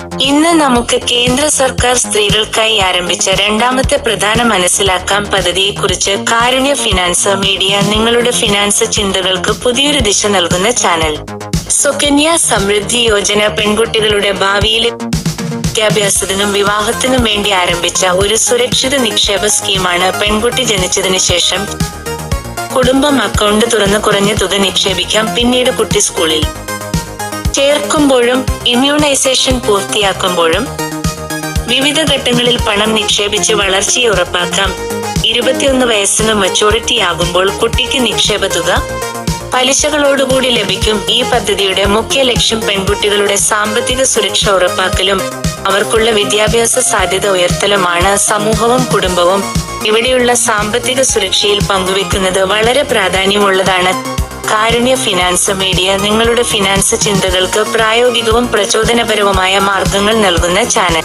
ഇന്ന് നമുക്ക് കേന്ദ്ര സർക്കാർ സ്ത്രീകൾക്കായി ആരംഭിച്ച രണ്ടാമത്തെ പ്രധാന മനസ്സിലാക്കാം പദ്ധതിയെക്കുറിച്ച്. കാരുണ്യ ഫിനാൻസ് മീഡിയ നിങ്ങളുടെ ഫിനാൻസ് ചിന്തകൾക്ക് പുതിയൊരു ദിശ നൽകുന്ന ചാനൽ. സുകന്യ സമൃദ്ധി യോജന പെൺകുട്ടികളുടെ ഭാവിയിലെ വിദ്യാഭ്യാസത്തിനും വിവാഹത്തിനും വേണ്ടി ആരംഭിച്ച ഒരു സുരക്ഷിത നിക്ഷേപ സ്കീമാണ്. പെൺകുട്ടി ജനിച്ചതിന് ശേഷം കുടുംബം അക്കൗണ്ട് തുറന്ന് കുറഞ്ഞ തുക നിക്ഷേപിക്കാം. പിന്നീട് കുട്ടി സ്കൂളിൽ ചേർക്കുമ്പോഴും ഇമ്മ്യൂണൈസേഷൻ പൂർത്തിയാക്കുമ്പോഴും വിവിധ ഘട്ടങ്ങളിൽ പണം നിക്ഷേപിച്ച് വളർച്ചയെ ഉറപ്പാക്കാം. 21 വയസ്സിന് മെച്ചൂരിറ്റി ആകുമ്പോൾ കുട്ടിക്ക് നിക്ഷേപ തുക പലിശകളോടുകൂടി ലഭിക്കും. ഈ പദ്ധതിയുടെ മുഖ്യ ലക്ഷ്യം പെൺകുട്ടികളുടെ സാമ്പത്തിക സുരക്ഷ ഉറപ്പാക്കലും അവർക്കുള്ള വിദ്യാഭ്യാസ സാധ്യത ഉയർത്തലുമാണ്. സമൂഹവും കുടുംബവും ഇവിടെയുള്ള സാമ്പത്തിക സുരക്ഷയിൽ പങ്കുവെക്കുന്നത് വളരെ പ്രാധാന്യമുള്ളതാണ്. കാരുണ്യ ഫിനാൻസ് മീഡിയ നിങ്ങളുടെ ഫിനാൻസ് ചിന്തകൾക്ക് പ്രായോഗികവും പ്രചോദനപരവുമായ മാർഗങ്ങൾ നൽകുന്ന ചാനൽ.